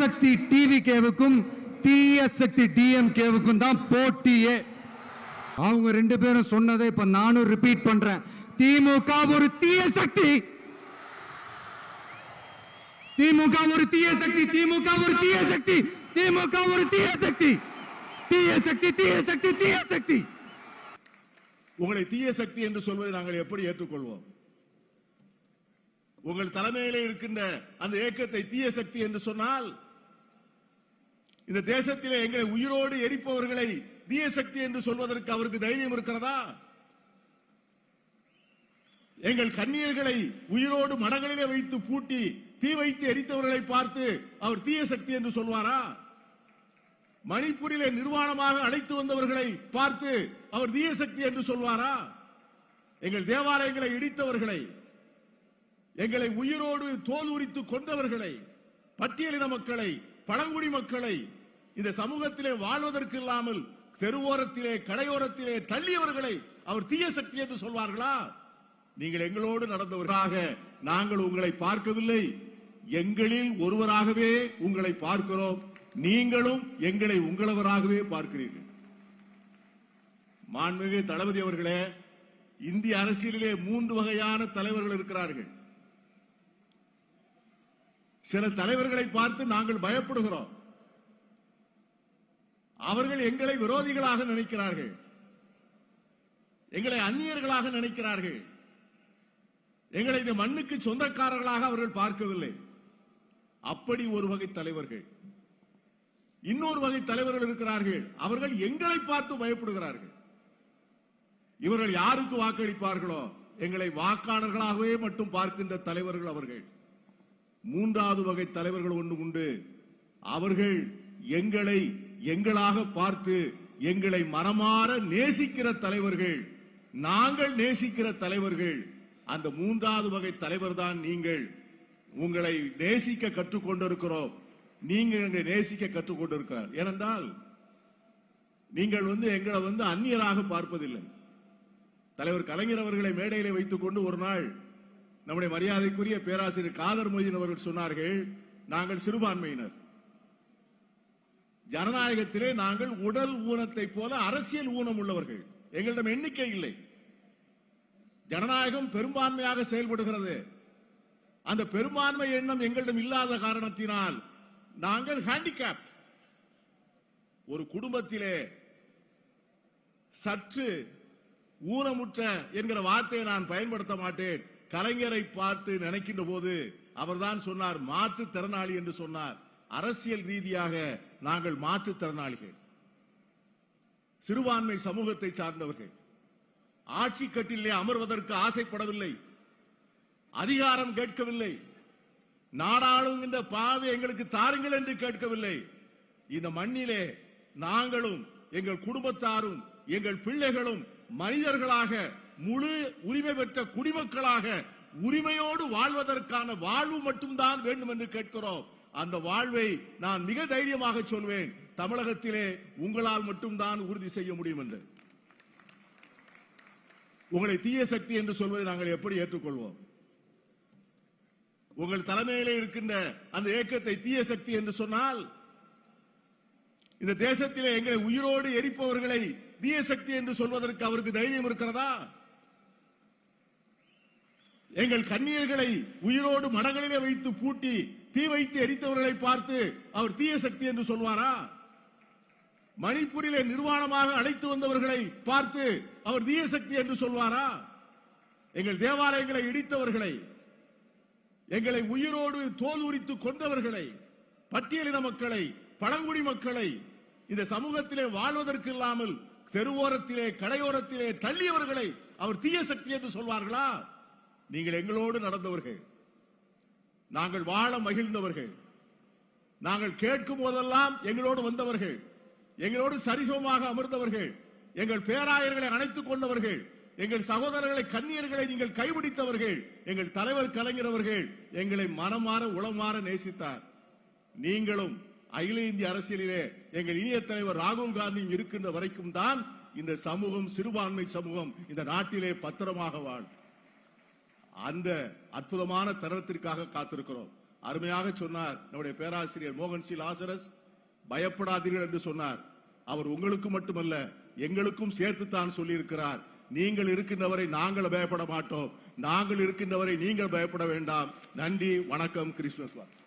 சக்தி டிவிகேவுக்கும் தீய சக்தி டிஎம்கேவுக்கும் தான் போட்டியே. அவங்க ரெண்டு பேரும் சொன்னதை இப்ப நானும் ரிப்பீட் பண்றேன். திமுக ஒரு தீய சக்தி, திமுக ஒரு தீய சக்தி, திமுக ஒரு தீய சக்தி, திமுக ஒரு தீய சக்தி, தீய சக்தி, தீய சக்தி, தீய சக்தி. உங்களை தீய சக்தி என்று சொல்வதை நாங்கள் எப்படி ஏற்றுக்கொள்வோம்? உங்கள் தலைமையிலே இருக்கின்ற அந்த இயக்கத்தை தீய சக்தி என்று சொன்னால், இந்த தேசத்திலே எங்களை உயிரோடு எரிப்பவர்களை தீய சக்தி என்று சொல்வதற்கு அவருக்கு தைரியம் இருக்கிறதா? எங்கள் கண்ணீர்களை உயிரோடு மடங்களிலே வைத்து பூட்டி தீ வைத்து எரித்தவர்களை பார்த்து அவர் தீய சக்தி என்று சொல்வாரா? மணிப்பூரிலே நிர்வாணமாக அழைத்து வந்தவர்களை பார்த்து அவர் தீய சக்தி என்று சொல்வாரா? எங்கள் தேவாலயங்களை இடித்தவர்களை, எங்களை உயிரோடு தோல் உரித்து கொண்டவர்களை, பட்டியலின மக்களை, பழங்குடி மக்களை இந்த சமூகத்திலே வாழ்வதற்கு இல்லாமல் தெருவோரத்திலே கடையோரத்திலே தள்ளியவர்களை அவர் தீய சக்தி என்று சொல்வார்களா? நீங்கள் எங்களோடு நடந்தவர்களாக நாங்கள் உங்களை பார்க்கவில்லை, எங்களில் ஒருவராகவே உங்களை பார்க்கிறோம். நீங்களும் எங்களை உங்களவராகவே பார்க்கிறீர்கள். மாண்புமிகு தளபதி அவர்களே, இந்திய அரசியலிலே 3 வகையான தலைவர்கள் இருக்கிறார்கள். சில தலைவர்களை பார்த்து நாங்கள் பயப்படுகிறோம். அவர்கள் எங்களை விரோதிகளாக நினைக்கிறார்கள், எங்களை அந்நியர்களாக நினைக்கிறார்கள், எங்களை இந்த மண்ணுக்கு சொந்தக்காரர்களாக அவர்கள் பார்க்கவில்லை. அப்படி ஒரு வகை தலைவர்கள். இன்னொரு வகை தலைவர்கள் இருக்கிறார்கள், அவர்கள் எங்களை பார்த்து பயப்படுகிறார்கள். இவர்கள் யாருக்கு வாக்களிப்பார்களோ எங்களை வாக்காளர்களாகவே மட்டும் பார்க்கின்ற தலைவர்கள் அவர்கள். 3வது வகை தலைவர்கள் ஒன்று உண்டு. அவர்கள் எங்களை எங்களாக பார்த்து எங்களை மனமாற நேசிக்கிற தலைவர்கள், நாங்கள் நேசிக்கிற தலைவர்கள். அந்த 3வது வகை தலைவர் தான் நீங்கள். உங்களை நேசிக்க கற்றுக்கொண்டிருக்கிறோம், நீங்கள் எங்களை நேசிக்க கற்றுக்கொண்டிருக்கிறார். ஏனென்றால் நீங்கள் எங்களை அந்நியராக பார்ப்பதில்லை. தலைவர் கலைஞர் அவர்களை மேடையிலே வைத்துக் கொண்டு ஒரு நாள் நம்முடைய மரியாதைக்குரிய பேராசிரியர் காதர் மொய்தீன் அவர்கள் சொன்னார்கள், நாங்கள் சிறுபான்மையினர், ஜனநாயகத்திலே நாங்கள் உடல் ஊனத்தை போல அரசியல் ஊனம் உள்ளவர்கள், எங்களிடம் எண்ணிக்கை இல்லை. ஜனநாயகம் பெரும்பான்மையாக செயல்படுகிறது. அந்த பெரும்பான்மை எண்ணம் எங்களிடம் இல்லாத காரணத்தினால் நாங்கள் ஹேண்டிகேப்ட். ஒரு குடும்பத்திலே சற்று ஊனமுற்ற என்கிற வார்த்தையை நான் பயன்படுத்த மாட்டேன். கலைஞரை பார்த்து நினைக்கின்ற போது அவர்தான் சொன்னார் மாற்றுத்திறனாளி என்று சொன்னார். அரசியல் ரீதியாக நாங்கள் மாற்றுத்திறனாளிகள், சிறுபான்மை சமூகத்தை சார்ந்தவர்கள். ஆட்சி கட்டிலே அமர்வதற்கு ஆசைப்படவில்லை, அதிகாரம் கேட்கவில்லை, நாடாளுகின்ற பாவை எங்களுக்கு தாருங்கள் என்று கேட்கவில்லை. இந்த மண்ணிலே நாங்களும் எங்கள் குடும்பத்தாரும் எங்கள் பிள்ளைகளும் மனிதர்களாக முழு உரிமை பெற்ற குடிமக்களாக உரிமையோடு வாழ்வதற்கான வாழ்வு மட்டும்தான் வேண்டும் என்று கேட்கிறோம். அந்த வாழ்வை நான் மிக தைரியமாக சொல்வேன், தமிழகத்திலே உங்களால் மட்டும்தான் உறுதி செய்ய முடியும் என்று. உங்களை தீய சக்தி என்று சொல்வதை நாங்கள் எப்படி ஏற்றுக்கொள்வோம்? உங்கள் தலைமையிலே இருக்கின்ற அந்த இயக்கத்தை தீய சக்தி என்று சொன்னால், இந்த தேசத்திலே எங்களை உயிரோடு எரிப்பவர்களை தீய சக்தி என்று சொல்வதற்கு அவருக்கு தைரியம் இருக்கிறதா? எங்கள் கண்ணீர்களை உயிரோடு மடங்களிலே வைத்து பூட்டி தீ வைத்து எரித்தவர்களை பார்த்து அவர் தீய சக்தி என்று சொல்வாரா? மணிப்பூரிலே நிர்வாணமாக அழைத்து வந்தவர்களை பார்த்து அவர் தீய சக்தி என்று சொல்வாரா? எங்கள் தேவாலயங்களை இடித்தவர்களை, எங்களை உயிரோடு தோல் உரித்து கொண்டவர்களை, பட்டியலின மக்களை, பழங்குடி மக்களை இந்த சமூகத்திலே வாழ்வதற்கு இல்லாமல் தெருவோரத்திலே கடையோரத்திலே தள்ளியவர்களை அவர் தீய சக்தி என்று சொல்வார்களா? நீங்கள் எங்களோடு நடந்தவர்கள், நாங்கள் வாழ மகிழ்ந்தவர்கள், நாங்கள் கேட்கும் போதெல்லாம் எங்களோடு வந்தவர்கள், எங்களோடு சரிசமமாக அமர்ந்தவர்கள், எங்கள் பேராயர்களை அணைத்துக் கொண்டவர்கள், எங்கள் சகோதரர்களை கன்னியர்களை நீங்கள் கைபிடித்தவர்கள். எங்கள் தலைவர் கலைஞர் அவர்கள் எங்களை மனமாற உளமாற நேசித்தார். நீங்களும் அகில இந்திய அரசியலிலே எங்கள் இனிய தலைவர் ராகுல் காந்தி இருக்கின்ற வரைக்கும் தான் இந்த சமூகம், சிறுபான்மை சமூகம் இந்த நாட்டிலே பத்திரமாக வாழ். அந்த அற்புதமான தருணத்திற்காக காத்திருக்கிறோம். அருமையாக சொன்னார் நம்முடைய பேராசிரியர் மோகன் சி லாசரஸ். பயப்படாதீர்கள் என்று சொன்னார். அவர் உங்களுக்கு மட்டுமல்ல எங்களுக்கும் சேர்த்துத்தான் சொல்லியிருக்கிறார். நீங்கள் இருக்கின்றவரை நாங்கள் பயப்பட மாட்டோம், நாங்கள் இருக்கின்றவரை நீங்கள் பயப்பட வேண்டாம். நன்றி, வணக்கம், கிறிஸ்துமஸ் வாழ்த்து.